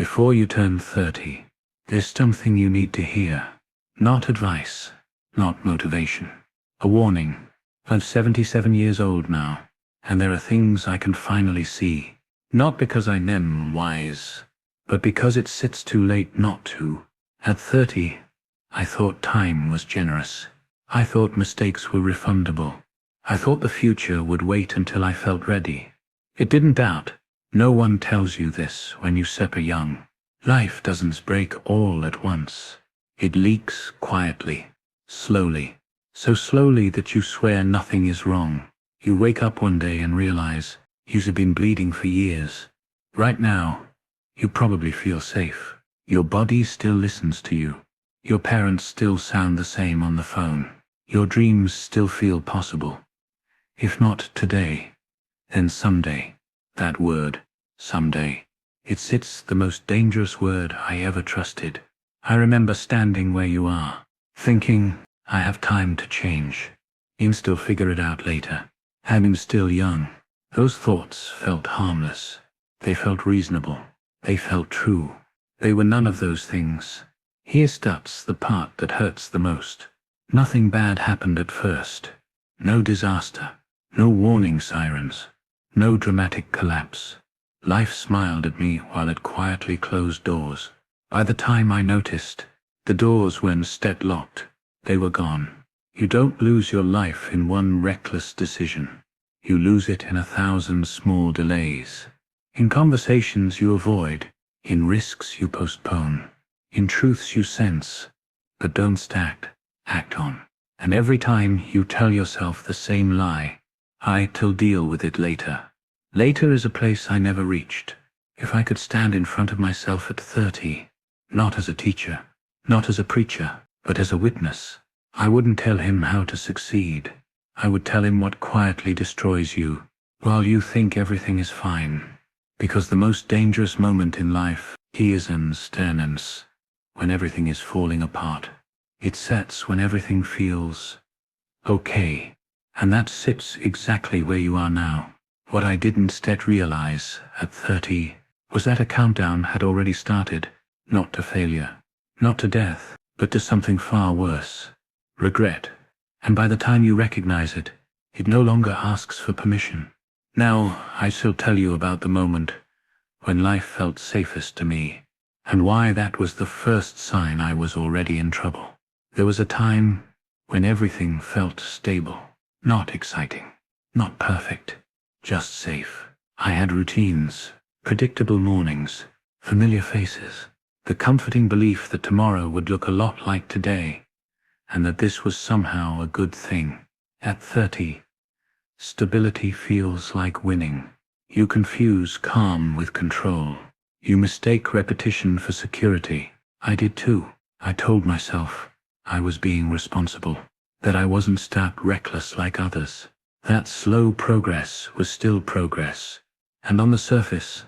Before you turn 30, there's something you need to hear. Not advice, not motivation. A warning. I'm 77 years old now, and there are things I can finally see. Not because I'm wise, but because it sits too late not to. At 30, I thought time was generous. I thought mistakes were refundable. I thought the future would wait until I felt ready. It didn't doubt. No one tells you this when you super young. Life doesn't break all at once. It leaks quietly, slowly. So slowly that you swear nothing is wrong. You wake up one day and realize you've been bleeding for years. Right now, you probably feel safe. Your body still listens to you. Your parents still sound the same on the phone. Your dreams still feel possible. If not today, then someday. That word, someday. It sits the most dangerous word I ever trusted. I remember standing where you are, thinking, I have time to change. You'll still figure it out later. I'm still young. Those thoughts felt harmless. They felt reasonable. They felt true. They were none of those things. Here starts the part that hurts the most. Nothing bad happened at first. No disaster. No warning sirens. No dramatic collapse. Life smiled at me while it quietly closed doors. By the time I noticed, the doors were instead locked. They were gone. You don't lose your life in one reckless decision. You lose it in 1,000 small delays. In conversations you avoid, in risks you postpone, in truths you sense, but don't act on. And every time you tell yourself the same lie, I'll deal with it later. Later is a place I never reached. If I could stand in front of myself at 30, not as a teacher, not as a preacher, but as a witness, I wouldn't tell him how to succeed. I would tell him what quietly destroys you, while you think everything is fine. Because the most dangerous moment in life is sternance, when everything is falling apart. It sets when everything feels okay. And that sits exactly where you are now. What I didn't yet realize at 30 was that a countdown had already started, not to failure, not to death, but to something far worse. Regret. And by the time you recognize it, it no longer asks for permission. Now, I shall tell you about the moment when life felt safest to me, and why that was the first sign I was already in trouble. There was a time when everything felt stable. Not exciting, not perfect, just safe. I had routines, predictable mornings, familiar faces, the comforting belief that tomorrow would look a lot like today, and that this was somehow a good thing. At 30, stability feels like winning. You confuse calm with control. You mistake repetition for security. I did too. I told myself I was being responsible, that I wasn't reckless like others. That slow progress was still progress. And on the surface,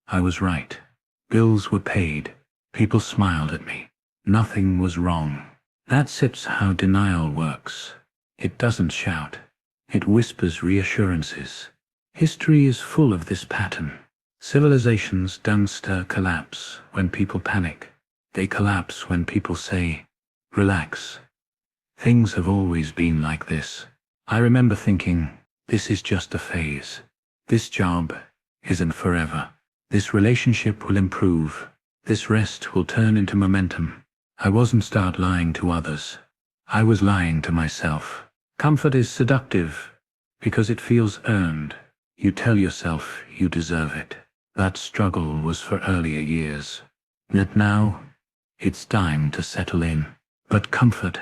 I was right. Bills were paid. People smiled at me. Nothing was wrong. That's how denial works. It doesn't shout. It whispers reassurances. History is full of this pattern. Civilizations don't collapse when people panic. They collapse when people say, relax. Things have always been like this. I remember thinking, this is just a phase. This job isn't forever. This relationship will improve. This rest will turn into momentum. I wasn't lying to others. I was lying to myself. Comfort is seductive because it feels earned. You tell yourself you deserve it. That struggle was for earlier years. Yet now, it's time to settle in. But comfort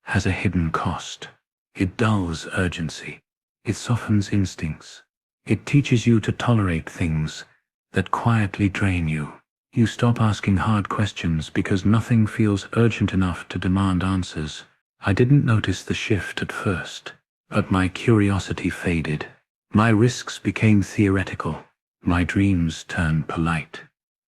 has a hidden cost. It dulls urgency. It softens instincts. It teaches you to tolerate things that quietly drain you. You stop asking hard questions because nothing feels urgent enough to demand answers. I didn't notice the shift at first, but my curiosity faded. My risks became theoretical. My dreams turned polite.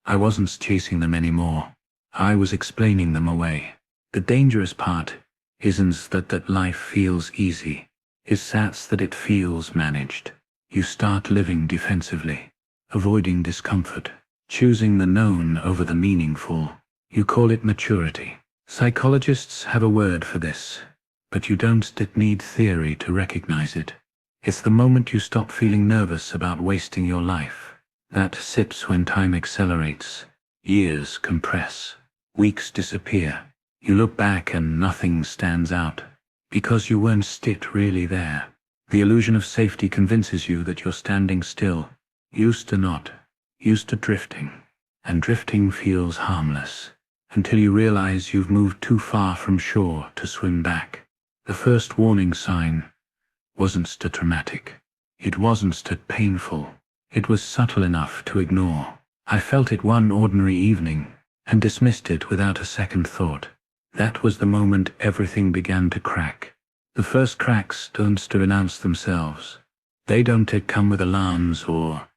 I wasn't chasing them anymore. I was explaining them away. The dangerous part isn't that life feels easy. It's that it feels managed. You start living defensively, avoiding discomfort, choosing the known over the meaningful. You call it maturity. Psychologists have a word for this, but you don't need theory to recognize it. It's the moment you stop feeling nervous about wasting your life. That sips when time accelerates. Years compress. Weeks disappear. You look back and nothing stands out, because you weren't really there. The illusion of safety convinces you that you're standing still. Used to not. Used to drifting. And drifting feels harmless, until you realize you've moved too far from shore to swim back. The first warning sign wasn't dramatic. It wasn't painful. It was subtle enough to ignore. I felt it one ordinary evening, and dismissed it without a second thought. That was the moment everything began to crack. The first cracks don't announce themselves. They don't come with alarms or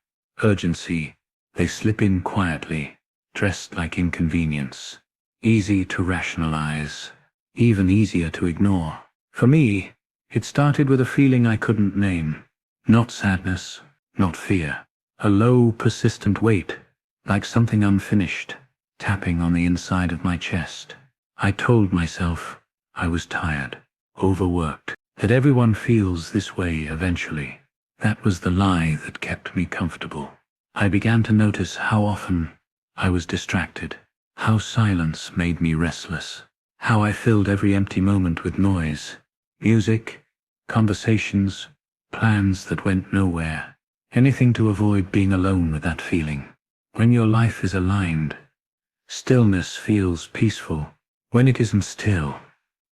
urgency. They slip in quietly, dressed like inconvenience. Easy to rationalize, even easier to ignore. For me, it started with a feeling I couldn't name. Not sadness, not fear. A low, persistent weight, like something unfinished, tapping on the inside of my chest. I told myself I was tired, overworked, that everyone feels this way eventually. That was the lie that kept me comfortable. I began to notice how often I was distracted, how silence made me restless, how I filled every empty moment with noise, music, conversations, plans that went nowhere, anything to avoid being alone with that feeling. When your life is aligned, stillness feels peaceful. When it isn't still,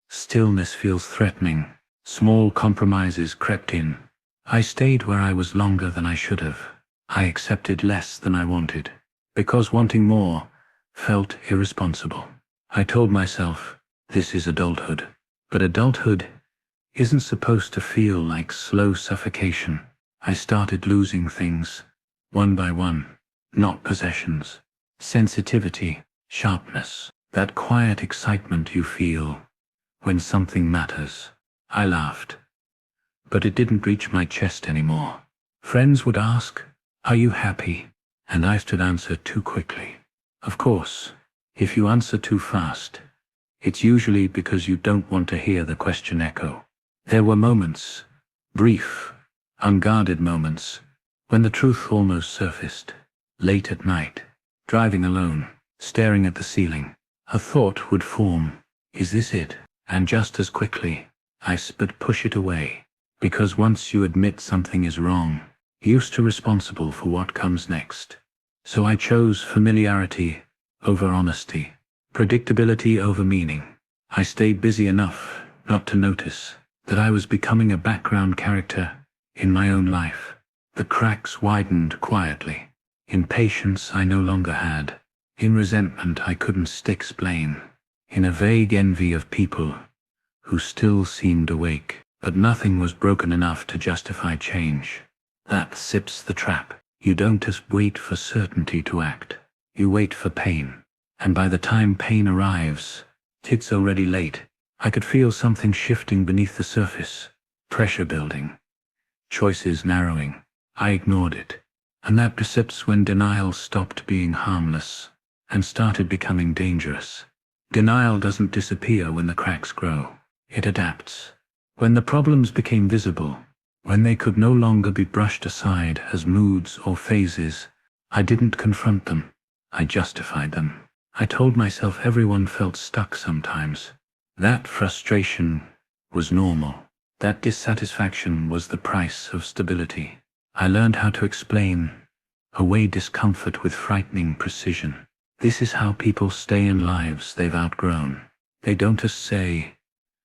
stillness feels threatening. Small compromises crept in. I stayed where I was longer than I should have. I accepted less than I wanted, because wanting more felt irresponsible. I told myself, this is adulthood. But adulthood isn't supposed to feel like slow suffocation. I started losing things, one by one. Not possessions. Sensitivity, sharpness, that quiet excitement you feel when something matters. I laughed, but it didn't reach my chest anymore. Friends would ask, "Are you happy?" And I would answer too quickly. Of course, if you answer too fast, it's usually because you don't want to hear the question echo. There were moments, brief, unguarded moments, when the truth almost surfaced. Late at night, driving alone, staring at the ceiling, a thought would form, is this it? And just as quickly, I would push it away, because once you admit something is wrong, you're responsible for what comes next. So I chose familiarity over honesty, predictability over meaning. I stayed busy enough not to notice that I was becoming a background character in my own life. The cracks widened quietly. In patience I no longer had. In resentment I couldn't explain. In a vague envy of people who still seemed awake. But nothing was broken enough to justify change. That sips the trap. You don't just wait for certainty to act. You wait for pain. And by the time pain arrives, it's already late. I could feel something shifting beneath the surface. Pressure building. Choices narrowing. I ignored it. And that persists when denial stopped being harmless and started becoming dangerous. Denial doesn't disappear when the cracks grow. It adapts. When the problems became visible, when they could no longer be brushed aside as moods or phases, I didn't confront them. I justified them. I told myself everyone felt stuck sometimes. That frustration was normal. That dissatisfaction was the price of stability. I learned how to explain away discomfort with frightening precision. This is how people stay in lives they've outgrown. They don't just say,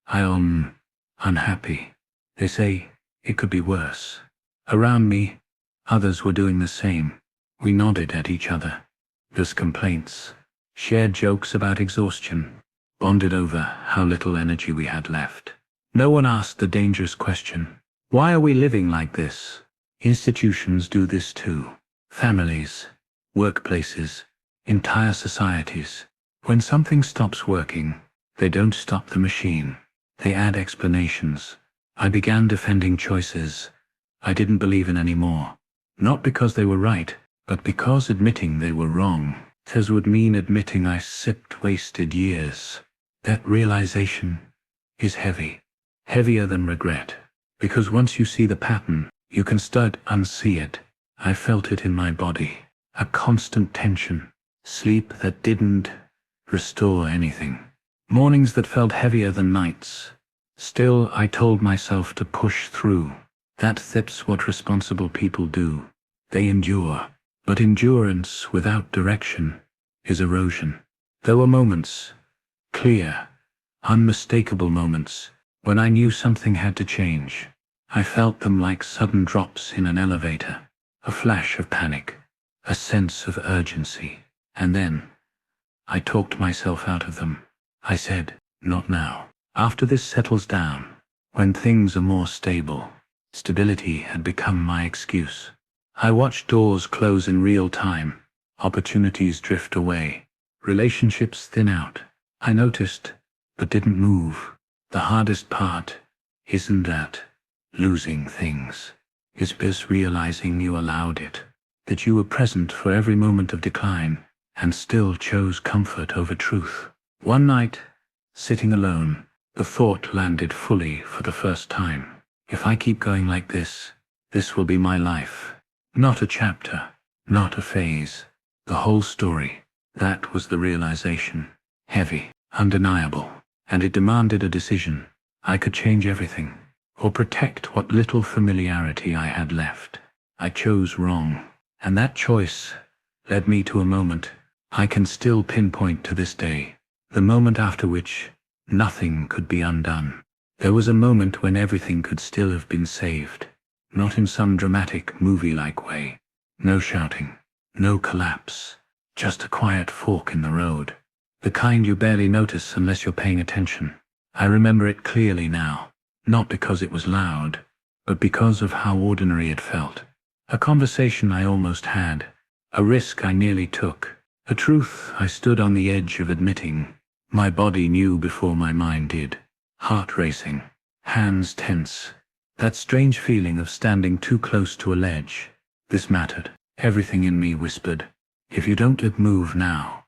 I'm unhappy. They say, it could be worse. Around me, others were doing the same. We nodded at each other. There's complaints, shared jokes about exhaustion, bonded over how little energy we had left. No one asked the dangerous question, why are we living like this? Institutions do this too. Families, workplaces, entire societies. When something stops working, they don't stop the machine. They add explanations. I began defending choices I didn't believe in anymore. Not because they were right, but because admitting they were wrong, as would mean admitting I sipped wasted years. That realization is heavy, heavier than regret, because once you see the pattern, you can start unsee it. I felt it in my body, a constant tension, sleep that didn't restore anything, mornings that felt heavier than nights. Still, I told myself to push through. That's what responsible people do. They endure. But endurance without direction is erosion. There were moments, clear, unmistakable moments, when I knew something had to change. I felt them like sudden drops in an elevator, a flash of panic, a sense of urgency. And then, I talked myself out of them. I said, not now. After this settles down, when things are more stable. Stability had become my excuse. I watched doors close in real time, opportunities drift away, relationships thin out. I noticed, but didn't move. The hardest part isn't that losing things. It's just realizing you allowed it, that you were present for every moment of decline, and still chose comfort over truth. One night, sitting alone, the thought landed fully for the first time. If I keep going like this will be my life. Not a chapter, not a phase, the whole story. That was the realization. Heavy, undeniable, and it demanded a decision. I could change everything, or protect what little familiarity I had left. I chose wrong, and that choice led me to a moment I can still pinpoint to this day, the moment after which nothing could be undone. There was a moment when everything could still have been saved. Not in some dramatic movie-like way. No shouting, no collapse, just a quiet fork in the road. The kind you barely notice unless you're paying attention. I remember it clearly now, not because it was loud, but because of how ordinary it felt. A conversation I almost had, a risk I nearly took, a truth I stood on the edge of admitting. My body knew before my mind did. Heart racing, hands tense. That strange feeling of standing too close to a ledge. This mattered. Everything in me whispered, if you don't move now,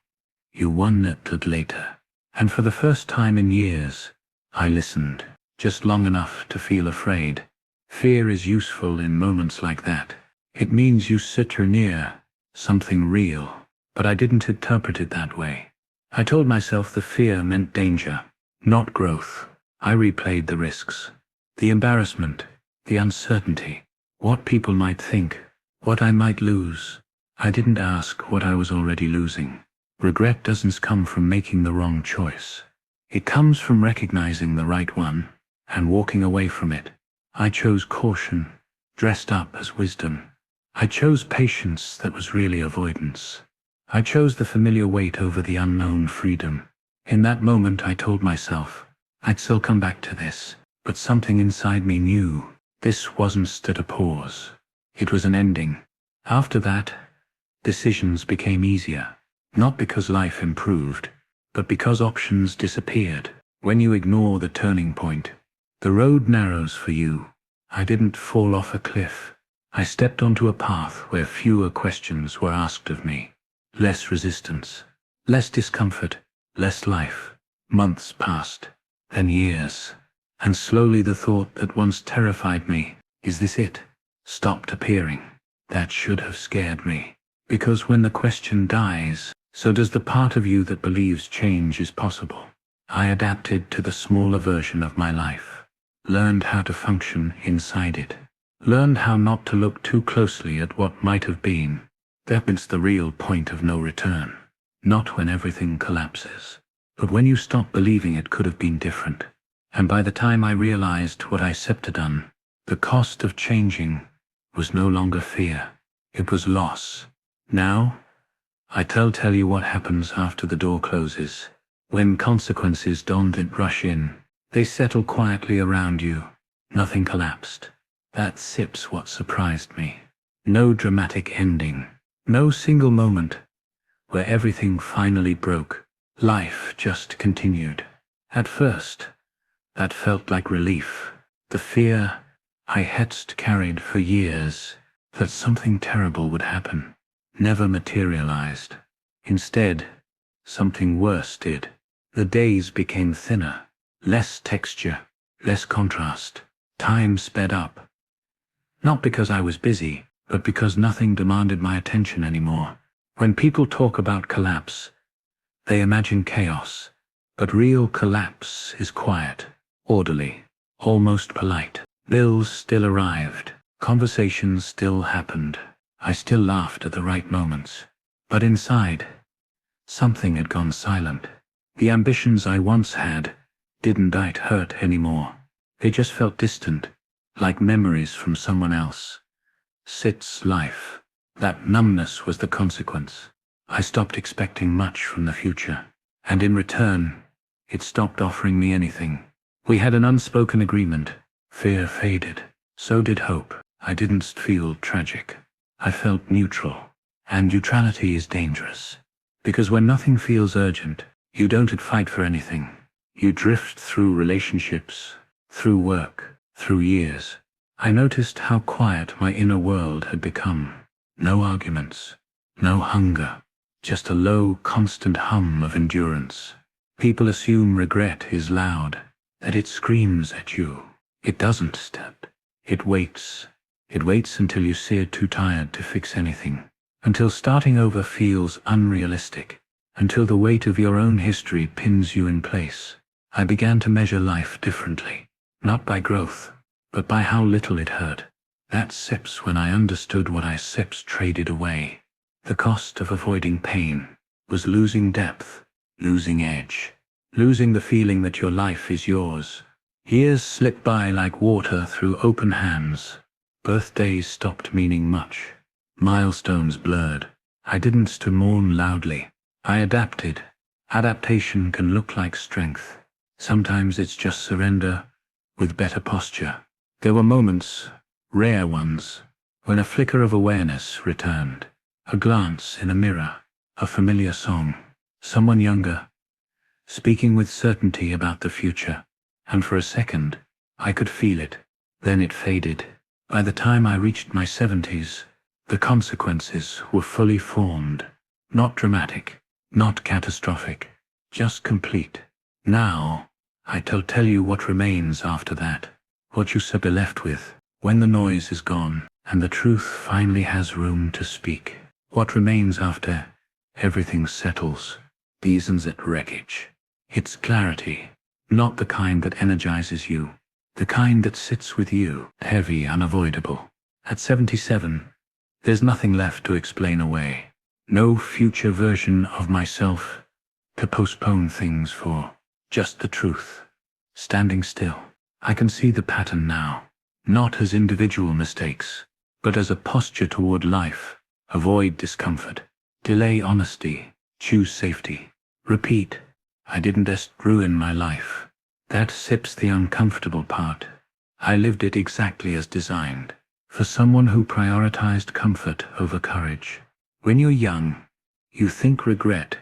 you won't it later. And for the first time in years, I listened, just long enough to feel afraid. Fear is useful in moments like that. It means you sit near something real, but I didn't interpret it that way. I told myself the fear meant danger, not growth. I replayed the risks. The embarrassment, the uncertainty, what people might think, what I might lose. I didn't ask what I was already losing. Regret doesn't come from making the wrong choice. It comes from recognizing the right one and walking away from it. I chose caution, dressed up as wisdom. I chose patience that was really avoidance. I chose the familiar weight over the unknown freedom. In that moment I told myself, I'd still come back to this. But something inside me knew this wasn't at a pause. It was an ending. After that, decisions became easier. Not because life improved, but because options disappeared. When you ignore the turning point, the road narrows for you. I didn't fall off a cliff. I stepped onto a path where fewer questions were asked of me. Less resistance, less discomfort, less life. Months passed, then years. And slowly the thought that once terrified me, is this it, stopped appearing. That should have scared me. Because when the question dies, so does the part of you that believes change is possible. I adapted to the smaller version of my life. Learned how to function inside it. Learned how not to look too closely at what might have been. That's the real point of no return. Not when everything collapses, but when you stop believing it could have been different. And by the time I realized what I had done, the cost of changing was no longer fear. It was loss. Now, I tell you what happens after the door closes. When consequences don't rush in, they settle quietly around you. Nothing collapsed. That's what surprised me. No dramatic ending. No single moment where everything finally broke. Life just continued. At first, that felt like relief. The fear I had carried for years that something terrible would happen. never materialized. Instead, something worse did. The days became thinner, less texture, less contrast. Time sped up. Not because I was busy, but because nothing demanded my attention anymore. When people talk about collapse, they imagine chaos. But real collapse is quiet, orderly, almost polite. Bills still arrived. Conversations still happened. I still laughed at the right moments. But inside, something had gone silent. The ambitions I once had didn't hurt anymore. They just felt distant, like memories from someone else. Sid's life. That numbness was the consequence. I stopped expecting much from the future. And in return, it stopped offering me anything. We had an unspoken agreement. Fear faded. So did hope. I didn't feel tragic. I felt neutral. And neutrality is dangerous. Because when nothing feels urgent, you don't fight for anything. You drift through relationships, through work, through years. I noticed how quiet my inner world had become. No arguments, no hunger, just a low, constant hum of endurance. People assume regret is loud, that it screams at you. It doesn't step. It waits. It waits until you see it too tired to fix anything. Until starting over feels unrealistic. Until the weight of your own history pins you in place. I began to measure life differently. Not by growth, but by how little it hurt. That Seps when I understood what I Seps traded away. The cost of avoiding pain was losing depth, losing edge, losing the feeling that your life is yours. Years slipped by like water through open hands. Birthdays stopped meaning much. Milestones blurred. I didn't mourn loudly. I adapted. Adaptation can look like strength. Sometimes it's just surrender with better posture. There were moments, rare ones, when a flicker of awareness returned. A glance in a mirror, a familiar song, someone younger, speaking with certainty about the future. And for a second, I could feel it. Then it faded. By the time I reached my 70s, the consequences were fully formed. Not dramatic, not catastrophic, just complete. Now, I'll tell you what remains after that. What you shall be left with, when the noise is gone, and the truth finally has room to speak. What remains after everything settles, isn't it wreckage? It's clarity, not the kind that energizes you, the kind that sits with you, heavy, unavoidable. At 77, there's nothing left to explain away. No future version of myself to postpone things for. Just the truth. Standing still. I can see the pattern now. Not as individual mistakes, but as a posture toward life. Avoid discomfort. Delay honesty. Choose safety. Repeat. I didn't just ruin my life. That sips the uncomfortable part. I lived it exactly as designed. For someone who prioritized comfort over courage. When you're young, you think regret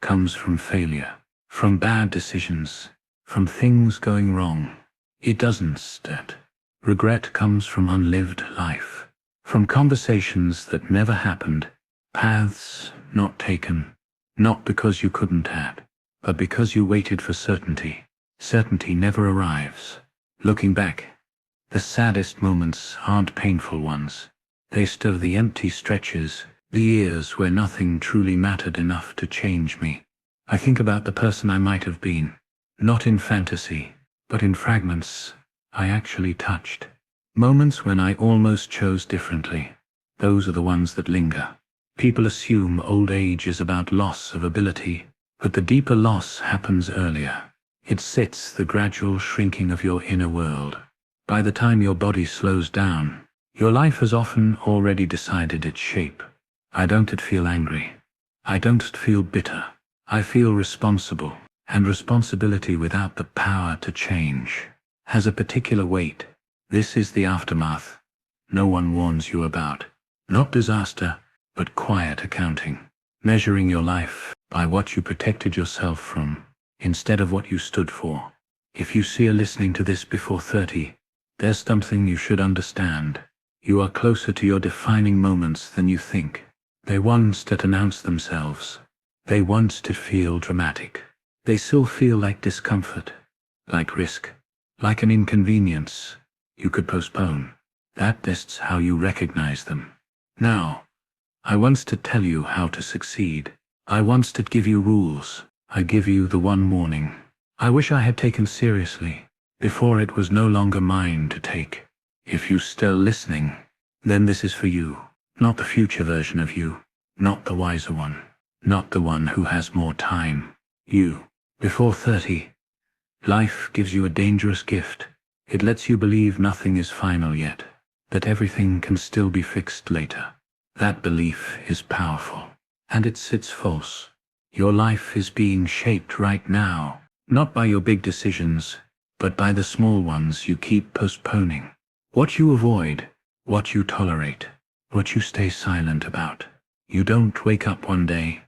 comes from failure, from bad decisions, from things going wrong. It doesn't. Regret comes from unlived life, from conversations that never happened, paths not taken, not because you couldn't have, but because you waited for certainty. Certainty never arrives. Looking back, the saddest moments aren't painful ones. They stir the empty stretches, the years where nothing truly mattered enough to change me. I think about the person I might have been, not in fantasy, but in fragments I actually touched. Moments when I almost chose differently. Those are the ones that linger. People assume old age is about loss of ability, but the deeper loss happens earlier. It sits the gradual shrinking of your inner world. By the time your body slows down, your life has often already decided its shape. I don't feel angry. I don't feel bitter. I feel responsible. And responsibility without the power to change has a particular weight. This is the aftermath no one warns you about. Not disaster, but quiet accounting. Measuring your life by what you protected yourself from, instead of what you stood for. If you see listening to this before 30, there's something you should understand. You are closer to your defining moments than you think. They once did announce themselves. They once did feel dramatic. They still feel like discomfort, like risk, like an inconvenience you could postpone. That's how you recognize them. Now, I once did tell you how to succeed. I once did give you rules. I give you the one morning I wish I had taken seriously, before it was no longer mine to take. If you're still listening, then this is for you. Not the future version of you. Not the wiser one. Not the one who has more time. You. Before 30. Life gives you a dangerous gift. It lets you believe nothing is final yet, that everything can still be fixed later. That belief is powerful, and it sits false. Your life is being shaped right now, not by your big decisions, but by the small ones you keep postponing. What you avoid, what you tolerate, what you stay silent about. You don't wake up one day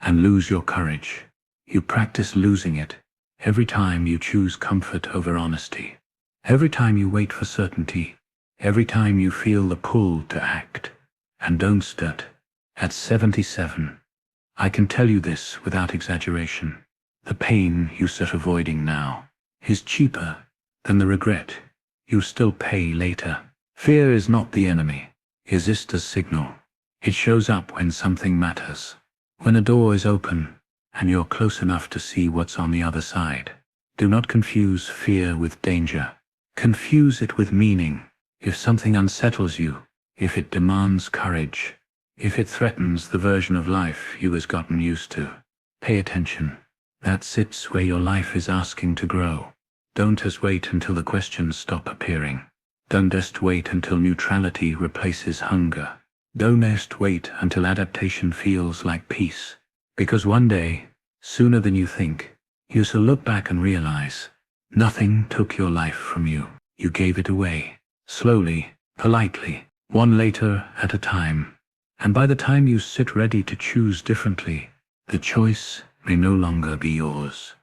and lose your courage. You practice losing it every time you choose comfort over honesty. Every time you wait for certainty. Every time you feel the pull to act. And don't start. At 77, I can tell you this without exaggeration. The pain you sit avoiding now is cheaper than the regret you still pay later. Fear is not the enemy. Is this the signal? It shows up when something matters. When a door is open and you're close enough to see what's on the other side. Do not confuse fear with danger. Confuse it with meaning. If something unsettles you, if it demands courage, if it threatens the version of life you has gotten used to, pay attention. That sits where your life is asking to grow. Don't just wait until the questions stop appearing. Don't just wait until neutrality replaces hunger. Don't just wait until adaptation feels like peace. Because one day, sooner than you think, you shall look back and realize, nothing took your life from you. You gave it away. Slowly, politely, one later at a time. And by the time you sit ready to choose differently, the choice may no longer be yours.